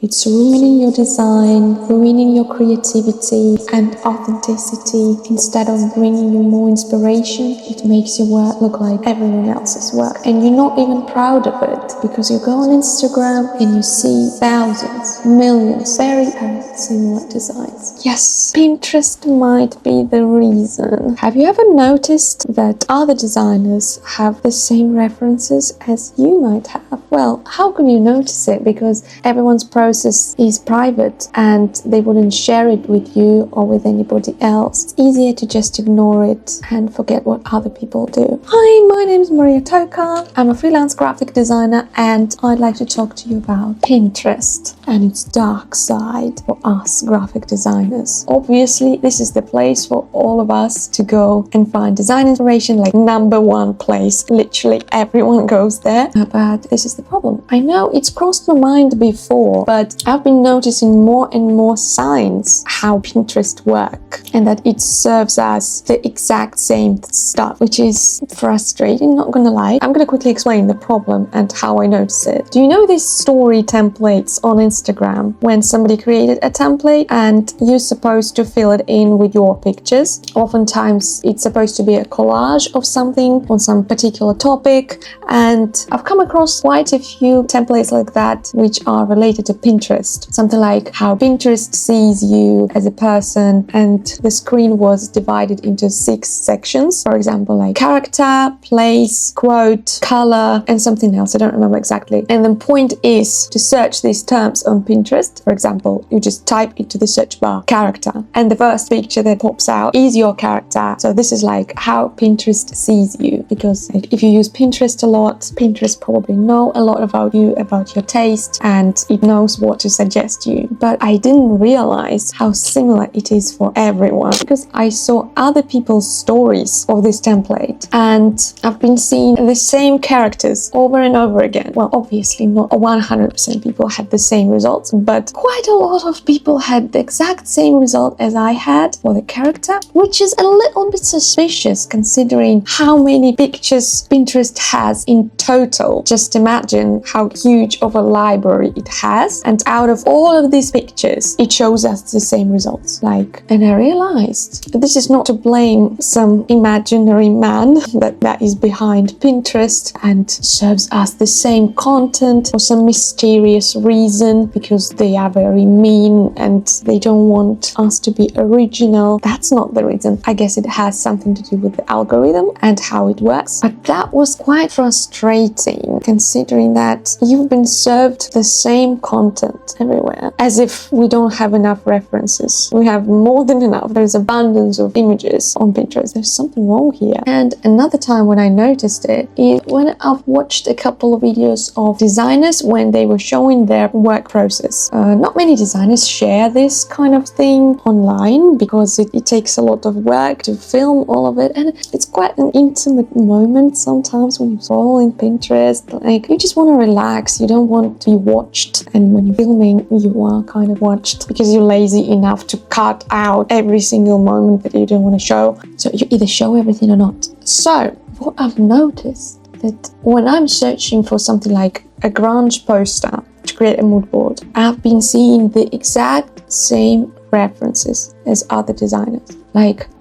It's ruining your design, ruining your creativity and authenticity. Instead of bringing you more inspiration, it makes your work look like everyone else's work. And you're not even proud of it because you go on Instagram and you see thousands, millions, very similar designs. Yes, Pinterest might be the reason. Have you ever noticed that other designers have the same references as you might have? Well, how can you notice it? Because everyone's process is private and they wouldn't share it with you or with anybody else. It's easier to just ignore it and forget what other people do. Hi, my name is Maria Toka. I'm a freelance graphic designer and I'd like to talk to you about Pinterest and its dark side for us graphic designers. Obviously, this is the place for all of us to go and find design inspiration, like #1 place. Literally everyone goes there. But this is the problem. I know it's crossed my mind before, but I've been noticing more and more signs how Pinterest work and that it serves us the exact same stuff, which is frustrating, not gonna lie. I'm gonna quickly explain the problem and how I notice it. Do you know these story templates on Instagram when somebody created a template and you're supposed to fill it in with your pictures? Oftentimes it's supposed to be a collage of something on some particular topic, and I've come across quite a few templates like that which are related to Pinterest. Something like how Pinterest sees you as a person, and the screen was divided into 6 sections. For example, like character, place, quote, color, and something else. I don't remember exactly. And the point is to search these terms on Pinterest. For example, you just type into the search bar character, and the first picture that pops out is your character. So this is like how Pinterest sees you, because if you use Pinterest a lot, Pinterest probably know a lot about you, about your taste, and it knows what to suggest you. But I didn't realize how similar it is for everyone, because I saw other people's stories of this template and I've been seeing the same characters over and over again. Well, obviously not 100% people had the same results, but quite a lot of people had the exact same result as I had for the character, which is a little bit suspicious considering how many pictures Pinterest has in total. Just imagine how huge of a library it has, and out of all of these pictures it shows us the same results. And I realized this is not to blame some imaginary man that is behind Pinterest and serves us the same content for some mysterious reason, because they are very mean and they don't want us to be original. That's not the reason. I guess it has something to do with the algorithm and how it works, but that was quite frustrating considering that you've been served the same content everywhere, as if we don't have enough references. We have more than enough. There's abundance of images on Pinterest. There's something wrong here. And another time when I noticed it is when I've watched a couple of videos of designers when they were showing their work process. Not many designers share this kind of thing online because it takes a lot of work to film all of it, and it's quite an intimate moment sometimes when you scroll in Pinterest. You just want to relax, you don't want to be watched, and when you're filming you are kind of watched because you're lazy enough to cut out every single moment that you don't want to show. So you either show everything or not. So what I've noticed that when I'm searching for something like a grunge poster to create a mood board, I've been seeing the exact same references as other designers.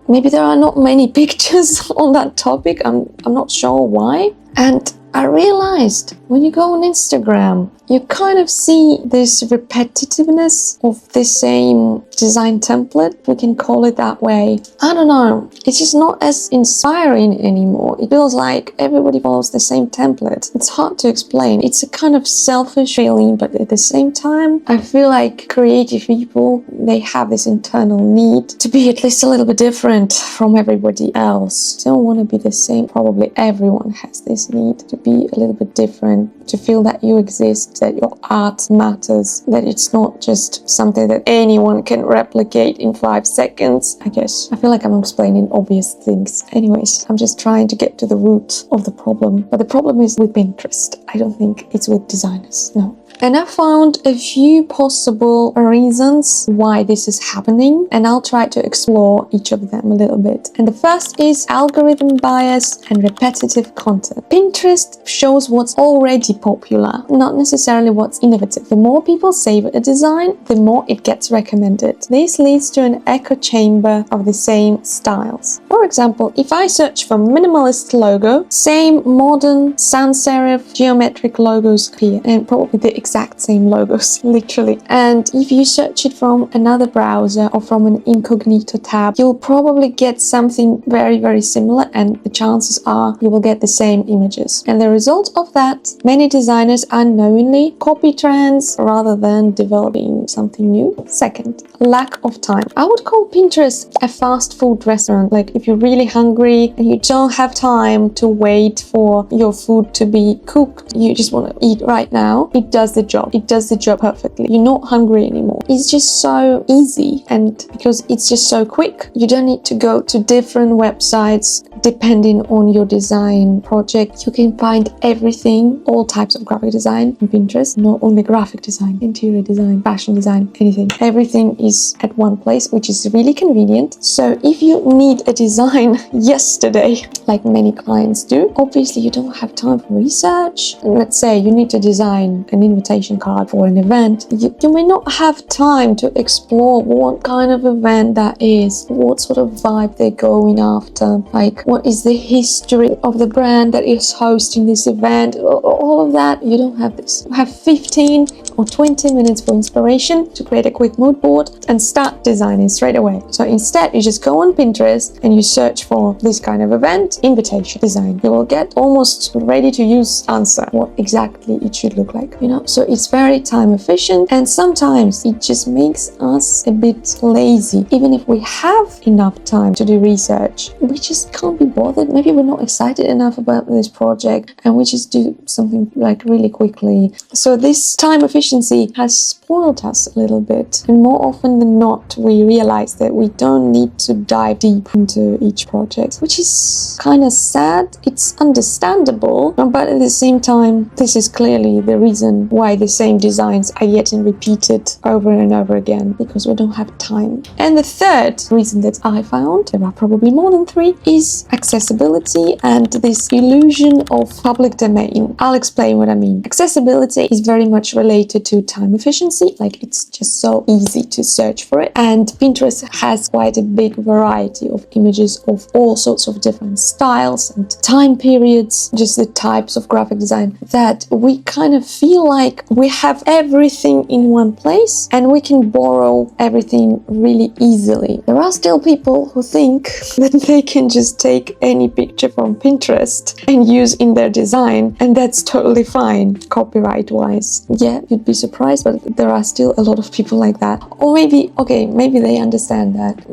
Maybe there are not many pictures on that topic, I'm not sure why. And I realized when you go on Instagram, you kind of see this repetitiveness of the same design template, we can call it that way. I don't know, it's just not as inspiring anymore. It feels like everybody follows the same template. It's hard to explain. It's a kind of selfish feeling, but at the same time, I feel like creative people, they have this internal need to be at least a little bit different from everybody else. They don't want to be the same. Probably everyone has this need to be a little bit different, to feel that you exist, that your art matters, that it's not just something that anyone can replicate in 5 seconds. I guess I feel like I'm explaining obvious things. Anyways, I'm just trying to get to the root of the problem. But the problem is with Pinterest. I don't think it's with designers, no. And I found a few possible reasons why this is happening, and I'll try to explore each of them a little bit. And the first is algorithm bias and repetitive content. Pinterest shows what's already popular, not necessarily what's innovative. The more people save a design, the more it gets recommended. This leads to an echo chamber of the same styles. For example, if I search for minimalist logo, same modern sans serif geometric logos appear, and probably the exact same logos, literally. And if you search it from another browser or from an incognito tab, you'll probably get something very, very similar, and the chances are you will get the same images. And the result of that, many designers unknowingly copy trends rather than developing something new. Second, lack of time. I would call Pinterest a fast food restaurant. Like if you're really hungry and you don't have time to wait for your food to be cooked, you just want to eat right now, it does the job. It does the job perfectly. You're not hungry anymore. It's just so easy, and because it's just so quick, you don't need to go to different websites depending on your design project. You can find everything, all types of graphic design on Pinterest, not only graphic design, interior design, fashion design, anything. Everything is at one place, which is really convenient. So if you need a design yesterday, like many clients do, obviously you don't have time for research. Let's say you need to design an invitation card for an event. You may not have time to explore what kind of event that is, what sort of vibe they're going after, like what is the history of the brand that is hosting this event, all of that. You don't have this. You have 15 or 20 minutes for inspiration to create a quick mood board and start designing straight away. So instead, you just go on Pinterest and you search for this kind of event, invitation design. You will get almost ready to use answer what exactly it should look like, you know? So it's very time efficient, and sometimes it just makes us a bit lazy. Even if we have enough time to do research, we just can't be bothered. Maybe we're not excited enough about this project and we just do something like really quickly. So this time efficiency has spoiled us a little bit, and more often than not we realize that we don't need to dive deep into each project, which is kind of sad. It's understandable, but at the same time this is clearly the reason why the same designs are getting repeated over and over again, because we don't have time. And the third reason that I found, there are probably more than three, is accessibility and this illusion of public domain. I'll explain what I mean. Accessibility is very much related to time efficiency, like it's just so easy to search for it, and Pinterest has quite a big variety of images of all sorts of different styles and time periods, just the types of graphic design, that we kind of feel like we have everything in one place and we can borrow everything really easily. There are still people who think that they can just take any picture from Pinterest and use in their design, and that's totally fine copyright wise. Yeah, you'd be surprised, but there are still a lot of people like that. Or maybe, okay, maybe they understand that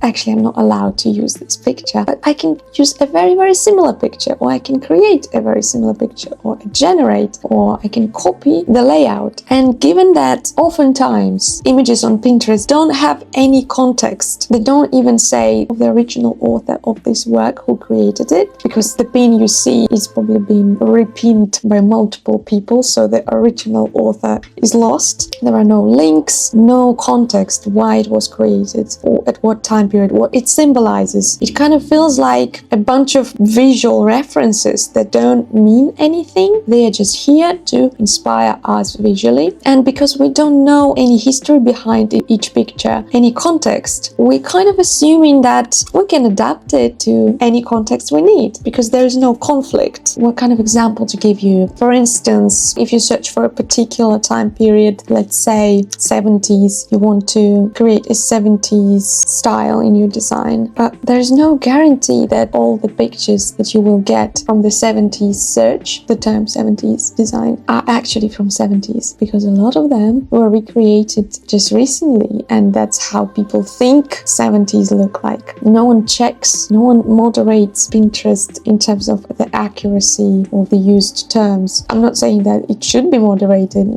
actually I'm not allowed to use this picture, but I can use a very, very similar picture, or I can create a very similar picture, or generate, or I can copy the layout. And given that oftentimes images on Pinterest don't have any context, they don't even say the original author of this work who created it, because the pin you see is probably been repinned by multiple people, so the original author is lost. There are no links, no context why it was created or at what time period, what it symbolizes. It kind of feels like a bunch of visual references that don't mean anything. They are just here to inspire us visually, and because we don't know any history behind each picture, any context, we're kind of assuming that we can adapt it to any context we need, because there is no conflict. What kind of example to give you? For instance, if you search for a particular time period, let's say 70s, you want to create a 70s style in your design, but there's no guarantee that all the pictures that you will get from the 70s search, the term 70s design, are actually from 70s, because a lot of them were recreated just recently, and that's how people think 70s look like. No one checks, no one moderates Pinterest in terms of the accuracy of the used terms. I'm not saying that it should be moderated.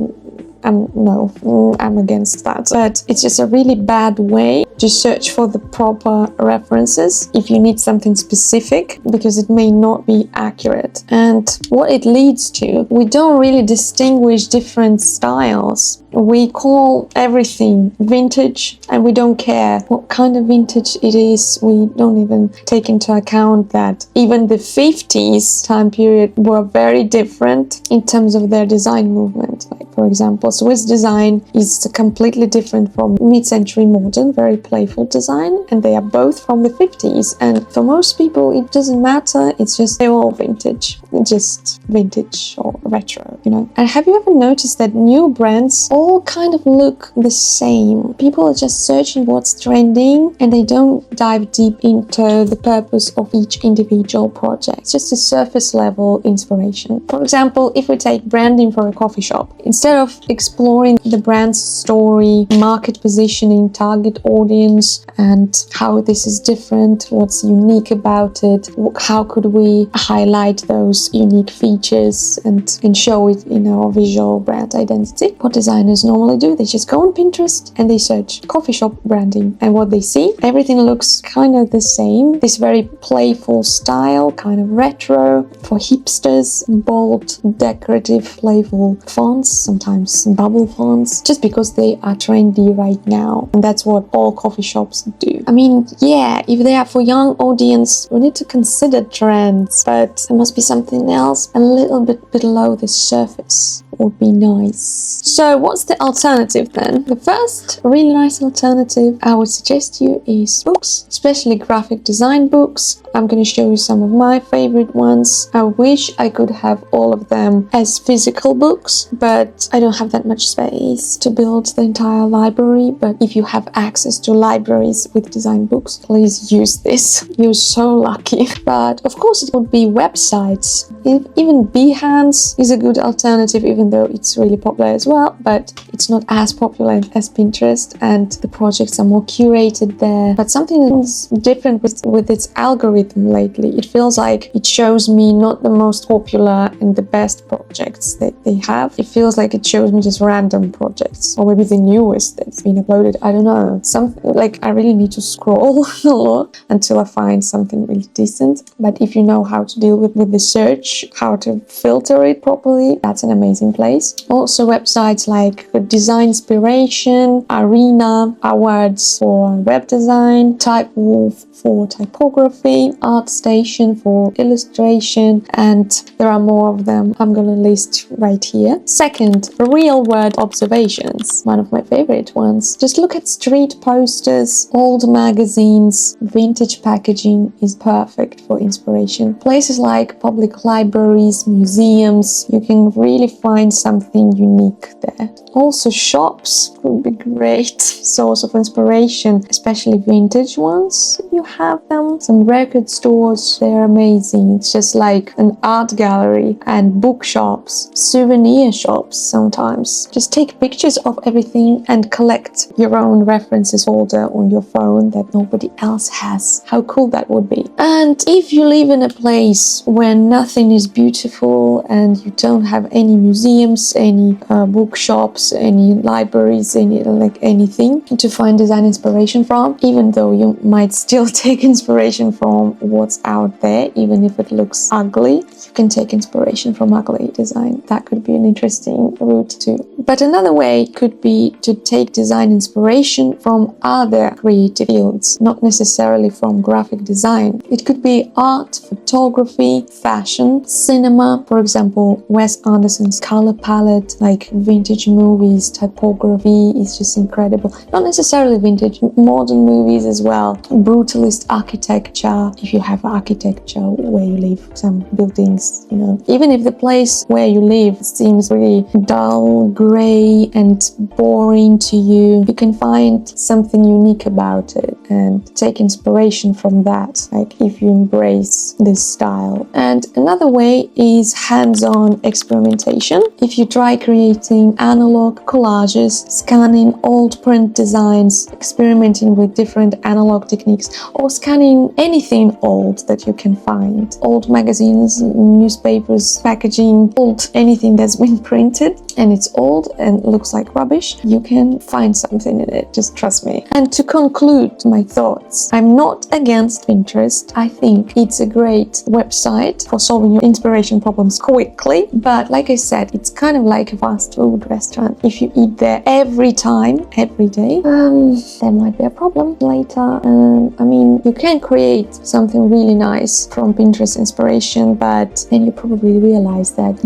I'm against that, but it's just a really bad way to search for the proper references if you need something specific, because it may not be accurate. And what it leads to, we don't really distinguish different styles. We call everything vintage, and we don't care what kind of vintage it is. We don't even take into account that even the 50s time period were very different in terms of their design movement. Like, for example, Swiss design is completely different from mid-century modern, very playful design, and they are both from the 50s. And for most people, it doesn't matter. It's just they're all vintage, just vintage or retro, you know. And have you ever noticed that new brands all kind of look the same? People are just searching what's trending, and they don't dive deep into the purpose of each individual project. It's just a surface level inspiration. For example, if we take branding for a coffee shop, instead of exploring the brand's story, market positioning, target audience, and how this is different, what's unique about it, how could we highlight those unique features and show it in our visual brand identity, what designers normally do, they just go on Pinterest and they search coffee shop branding, and what they see, everything looks kind of the same. This very playful style, kind of retro for hipsters, bold, decorative, playful fonts, sometimes bubble fonts, just because they are trendy right now. And that's what all coffee shops do. I mean, yeah, if they are for young audience, we need to consider trends, but there must be something else a little bit below the surface. Would be nice. So what's the alternative then? The first really nice alternative I would suggest you is books, especially graphic design books. I'm going to show you some of my favorite ones. I wish I could have all of them as physical books, but I don't have that much space to build the entire library. But if you have access to libraries with design books, please use this. You're so lucky. But of course it would be websites. Even Behance is a good alternative, even though it's really popular as well, but it's not as popular as Pinterest, and the projects are more curated there. But something is different with its algorithm lately. It feels like it shows me not the most popular and the best projects that they have. It feels like it shows me just random projects, or maybe the newest that's been uploaded. I don't know. Something like I really need to scroll a lot until I find something really decent. But if you know how to deal with the search, how to filter it properly, that's an amazing place. Also websites like Designspiration, Arena, Awards for web design, Typewolf for typography, ArtStation for illustration, and there are more of them I'm gonna list right here. Second, real-world observations, one of my favorite ones. Just look at street posters, old magazines, vintage packaging is perfect for inspiration. Places like public libraries, museums, you can really find something unique there. Also shops would be great source of inspiration, especially vintage ones. You have them. Some record stores, they're amazing. It's just like an art gallery, and bookshops, souvenir shops sometimes. Just take pictures of everything and collect your own references folder on your phone that nobody else has. How cool that would be. And if you live in a place where nothing is beautiful and you don't have any museums, any bookshops, any libraries, anything to find design inspiration from, even though you might still take inspiration from what's out there, even if it looks ugly, you can take inspiration from ugly design. That could be an interesting route too. But another way could be to take design inspiration from other creative fields, not necessarily from graphic design. It could be art, photography, fashion, cinema. For example, Wes Anderson's color palette, like vintage movies, typography is just incredible. Not necessarily vintage, modern movies as well. Brutalist architecture, if you have architecture where you live, some buildings, you know. Even if the place where you live seems really dull, grey and boring to you, you can find something unique about it and take inspiration from that, like if you embrace this style. And another way is hands-on experimentation. if you try creating analog collages, scanning old print designs, experimenting with different analog techniques, or scanning anything old that you can find, old magazines, newspapers, packaging, old anything that's been printed and it's old and looks like rubbish, you can find something in it, just trust me. And to conclude my thoughts, I'm not against Pinterest. I think it's a great website for solving your inspiration problems quickly, but like I said, it's kind of like a fast food restaurant. If you eat there every time, every day, there might be a problem later. I mean, you can create something really nice from Pinterest inspiration, but then you probably realize that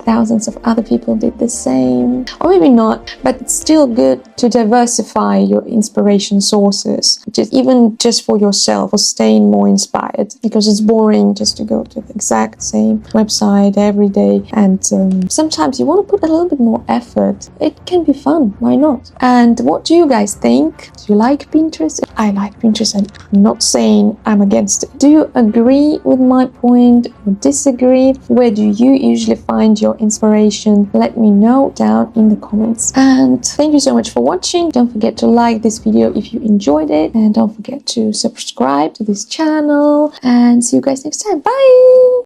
thousands of other people did the same, or maybe not, but it's still good to diversify your inspiration sources, even just for yourself, for staying more inspired, because it's boring just to go to the exact same website every day. And sometimes you want to put a little bit more effort. It can be fun, why not? And what do you guys think? Do you like Pinterest? I like Pinterest, and I'm not saying I'm against it. Do you agree with my point or disagree? Where do you usually find your inspiration? Let me know down in the comments. And thank you so much for watching. Don't forget to like this video if you enjoyed it, and don't forget to subscribe to this channel, and see you guys next time. Bye.